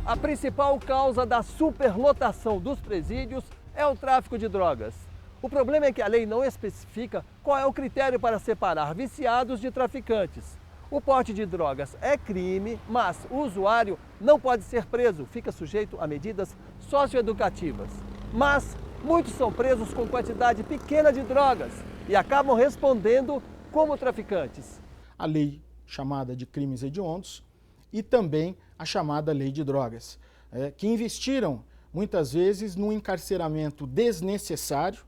A principal causa da superlotação dos presídios é o tráfico de drogas. O problema é que a lei não especifica qual é o critério para separar viciados de traficantes. O porte de drogas é crime, mas o usuário não pode ser preso, fica sujeito a medidas socioeducativas. Mas muitos são presos com quantidade pequena de drogas e acabam respondendo como traficantes. A lei chamada de crimes hediondos e também a chamada lei de drogas, que investiram muitas vezes no encarceramento desnecessário,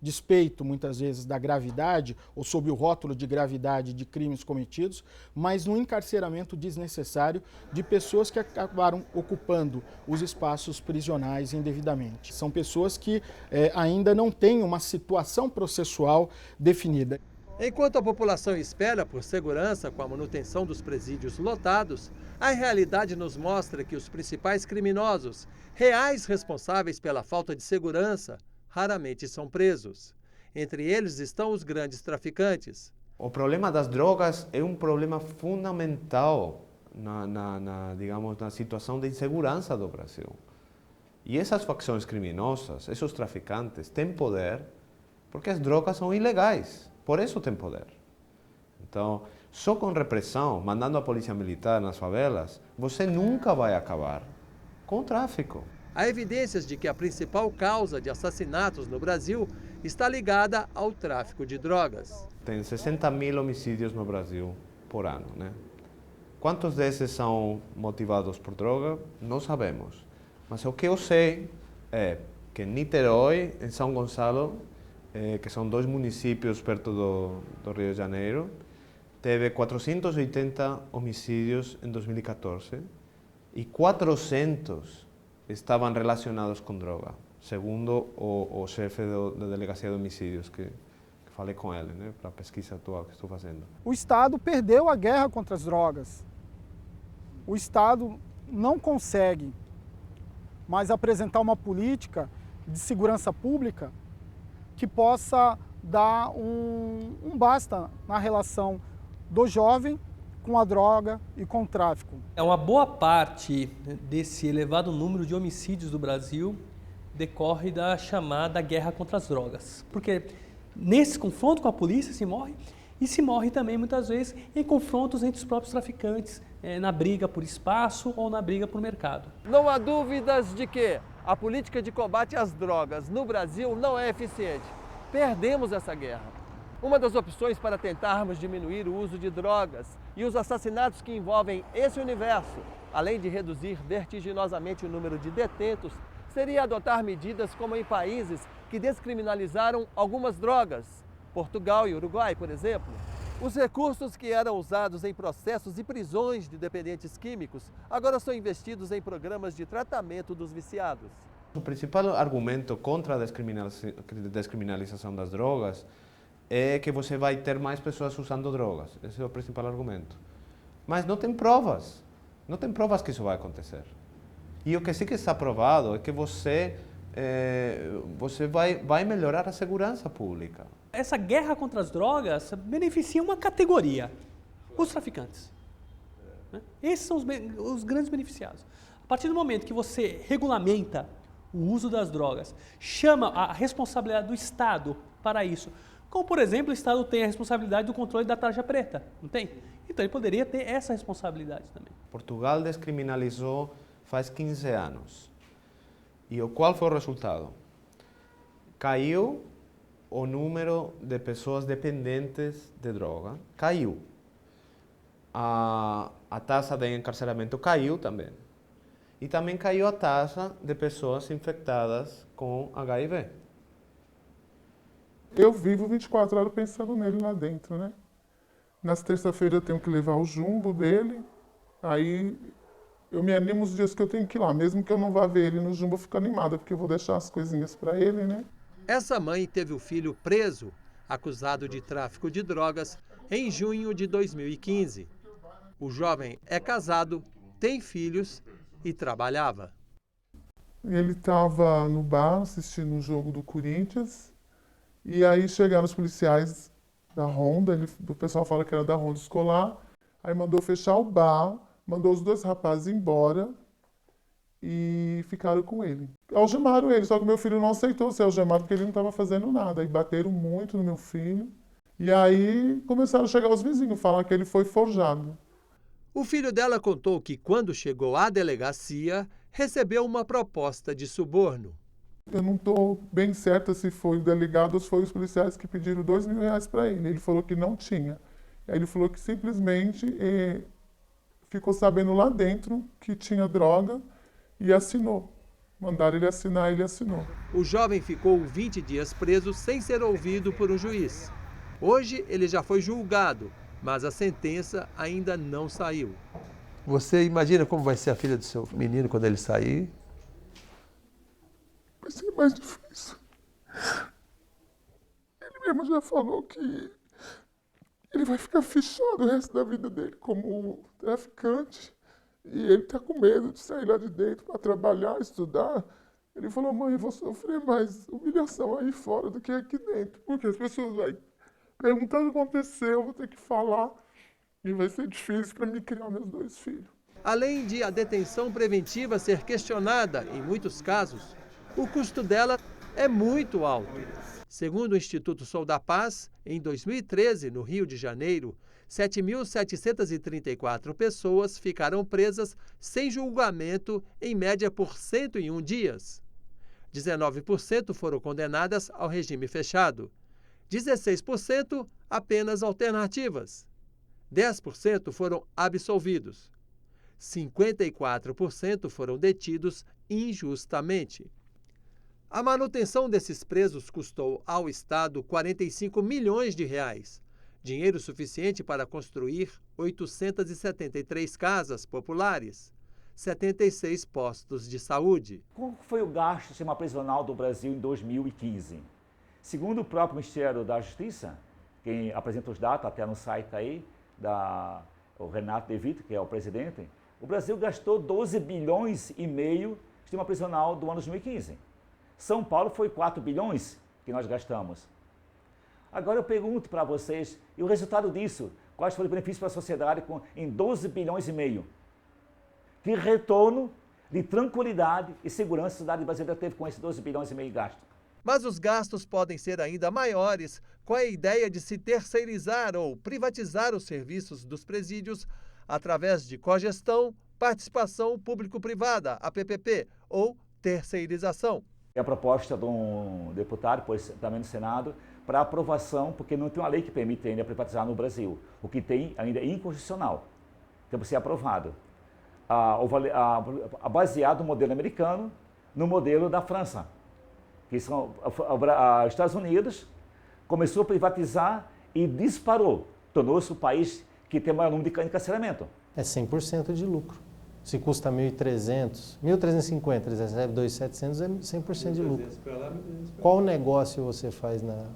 despeito muitas vezes da gravidade ou sob o rótulo de gravidade de crimes cometidos, mas no encarceramento desnecessário de pessoas que acabaram ocupando os espaços prisionais indevidamente. São pessoas que ainda não têm uma situação processual definida. Enquanto a população espera por segurança com a manutenção dos presídios lotados, a realidade nos mostra que os principais criminosos, reais responsáveis pela falta de segurança, raramente são presos. Entre eles estão os grandes traficantes. O problema das drogas é um problema fundamental digamos, na situação de insegurança do Brasil. E essas facções criminosas, esses traficantes, têm poder porque as drogas são ilegais. Por isso tem poder. Então, só com repressão, mandando a polícia militar nas favelas, você nunca vai acabar com o tráfico. Há evidências de que a principal causa de assassinatos no Brasil está ligada ao tráfico de drogas. Tem 60 mil homicídios no Brasil por ano, né? Quantos desses são motivados por droga? Não sabemos. Mas o que eu sei é que em Niterói, em São Gonçalo, que são dois municípios perto do Rio de Janeiro, teve 480 homicídios em 2014 e 400 estavam relacionados com droga, segundo o chefe da delegacia de homicídios, que falei com ele, né, para a pesquisa atual que estou fazendo. O Estado perdeu a guerra contra as drogas. O Estado não consegue mais apresentar uma política de segurança pública que possa dar um basta na relação do jovem com a droga e com o tráfico. Uma boa parte desse elevado número de homicídios do Brasil decorre da chamada guerra contra as drogas. Porque nesse confronto com a polícia se morre, e se morre também muitas vezes em confrontos entre os próprios traficantes, na briga por espaço ou na briga por mercado. Não há dúvidas de que a política de combate às drogas no Brasil não é eficiente. Perdemos essa guerra. Uma das opções para tentarmos diminuir o uso de drogas e os assassinatos que envolvem esse universo, além de reduzir vertiginosamente o número de detentos, seria adotar medidas como em países que descriminalizaram algumas drogas, Portugal e Uruguai, por exemplo. Os recursos que eram usados em processos e prisões de dependentes químicos agora são investidos em programas de tratamento dos viciados. O principal argumento contra a descriminalização das drogas é que você vai ter mais pessoas usando drogas. Esse é o principal argumento. Mas não tem provas. Não tem provas que isso vai acontecer. E o que sim que está provado é que você vai melhorar a segurança pública. Essa guerra contra as drogas beneficia uma categoria, os traficantes. Esses são os grandes beneficiados. A partir do momento que você regulamenta o uso das drogas, chama a responsabilidade do Estado para isso, como, por exemplo, o Estado tem a responsabilidade do controle da tarja preta, não tem? Então, ele poderia ter essa responsabilidade também. Portugal descriminalizou faz 15 anos. E qual foi o resultado? Caiu o número de pessoas dependentes de droga, caiu. A taxa de encarceramento caiu também. E também caiu a taxa de pessoas infectadas com HIV. Eu vivo 24 horas pensando nele lá dentro, né? Nas terça-feiras eu tenho que levar o jumbo dele, aí eu me animo os dias que eu tenho que ir lá. Mesmo que eu não vá ver ele no jumbo, eu fico animada, porque eu vou deixar as coisinhas para ele, né? Essa mãe teve o filho preso, acusado de tráfico de drogas, em junho de 2015. O jovem é casado, tem filhos e trabalhava. Ele estava no bar assistindo um jogo do Corinthians, e aí chegaram os policiais da Ronda, o pessoal fala que era da Ronda Escolar, aí mandou fechar o bar, mandou os dois rapazes embora e ficaram com ele. Algemaram ele, só que meu filho não aceitou ser algemado porque ele não estava fazendo nada. Aí bateram muito no meu filho. E aí começaram a chegar os vizinhos, falar que ele foi forjado. O filho dela contou que, quando chegou à delegacia, recebeu uma proposta de suborno. Eu não estou bem certa se foi o delegado ou se foi os policiais que pediram R$2.000 para ele. Ele falou que não tinha. Aí ele falou que simplesmente ficou sabendo lá dentro que tinha droga e assinou. Mandaram ele assinar, ele assinou. O jovem ficou 20 dias preso sem ser ouvido por um juiz. Hoje ele já foi julgado, mas a sentença ainda não saiu. Você imagina como vai ser a filha do seu menino quando ele sair? Vai ser mais difícil. Ele mesmo já falou que ele vai ficar fichado o resto da vida dele como traficante. E ele está com medo de sair lá de dentro para trabalhar, estudar. Ele falou, mãe, eu vou sofrer mais humilhação aí fora do que aqui dentro. Porque as pessoas vão perguntar o que aconteceu, eu vou ter que falar. E vai ser difícil para mim criar meus 2 filhos. Além de a detenção preventiva ser questionada em muitos casos, o custo dela é muito alto. Segundo o Instituto Sou da Paz, em 2013, no Rio de Janeiro, 7.734 pessoas ficaram presas sem julgamento, em média por 101 dias. 19% foram condenadas ao regime fechado. 16% apenas alternativas. 10% foram absolvidos. 54% foram detidos injustamente. A manutenção desses presos custou ao Estado 45 milhões de reais, dinheiro suficiente para construir 873 casas populares, 76 postos de saúde. Qual foi o gasto do sistema prisional do Brasil em 2015? Segundo o próprio Ministério da Justiça, quem apresenta os dados até no site aí, o Renato De Vito, que é o presidente, o Brasil gastou 12 bilhões e meio de sistema prisional do ano 2015. São Paulo foi 4 bilhões que nós gastamos. Agora eu pergunto para vocês, e o resultado disso? Quais foram os benefícios para a sociedade em 12 bilhões e meio? Que retorno de tranquilidade e segurança a sociedade brasileira teve com esses 12 bilhões e meio gastos? Mas os gastos podem ser ainda maiores com a ideia de se terceirizar ou privatizar os serviços dos presídios através de cogestão, participação público-privada, a PPP, ou terceirização. É a proposta de um deputado, pois também no Senado, para aprovação, porque não tem uma lei que permite ainda privatizar no Brasil. O que tem ainda é inconstitucional. Tem que ser aprovado. Baseado no modelo americano, no modelo da França. Que são os Estados Unidos começou a privatizar e disparou. Tornou-se o país que tem o maior número de encarceramento. É 100% de lucro. Se custa 1.300, 1.350, eles recebem 2.700, é 100% de lucro. Qual negócio você faz na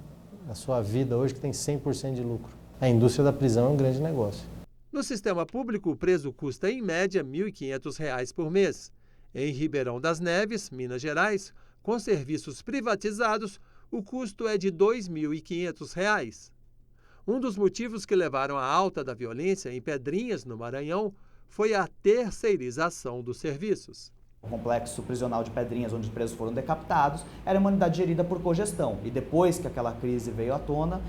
sua vida hoje que tem 100% de lucro? A indústria da prisão é um grande negócio. No sistema público, o preso custa, em média, R$ 1.500 por mês. Em Ribeirão das Neves, Minas Gerais, com serviços privatizados, o custo é de R$ 2.500. Um dos motivos que levaram à alta da violência em Pedrinhas, no Maranhão, foi a terceirização dos serviços. O complexo prisional de Pedrinhas, onde os presos foram decapitados, era uma unidade gerida por cogestão. E depois que aquela crise veio à tona,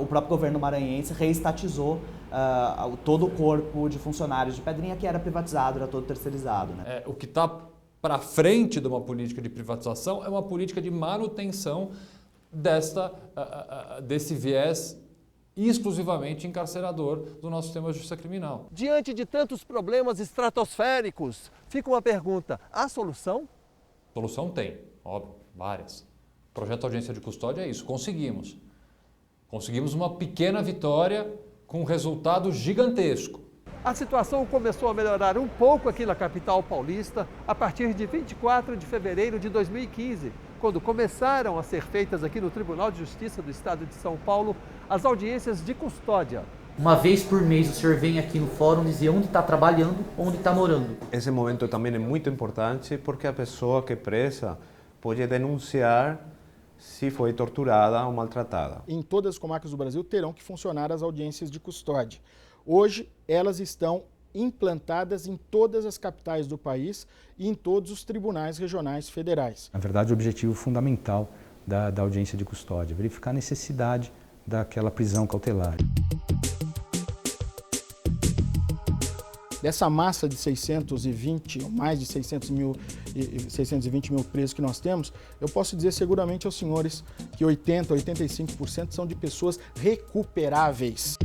o próprio governo maranhense reestatizou todo o corpo de funcionários de Pedrinha, que era privatizado, era todo terceirizado. Né? O que está para frente de uma política de privatização é uma política de manutenção desse viés exclusivamente encarcerador do nosso sistema de justiça criminal. Diante de tantos problemas estratosféricos, fica uma pergunta: há solução? Solução tem, óbvio, várias. O projeto Audiência de Custódia é isso, conseguimos. Conseguimos uma pequena vitória com um resultado gigantesco. A situação começou a melhorar um pouco aqui na capital paulista a partir de 24 de fevereiro de 2015, quando começaram a ser feitas aqui no Tribunal de Justiça do Estado de São Paulo as audiências de custódia. Uma vez por mês o senhor vem aqui no fórum dizer onde está trabalhando, onde está morando. Esse momento também é muito importante porque a pessoa que é presa pode denunciar se foi torturada ou maltratada. Em todas as comarcas do Brasil terão que funcionar as audiências de custódia. Hoje, elas estão implantadas em todas as capitais do país e em todos os tribunais regionais federais. Na verdade, o objetivo fundamental da audiência de custódia, verificar a necessidade daquela prisão cautelar. Dessa massa de 620, ou mais de 620 mil presos que nós temos, eu posso dizer seguramente aos senhores que 80%, 85% são de pessoas recuperáveis.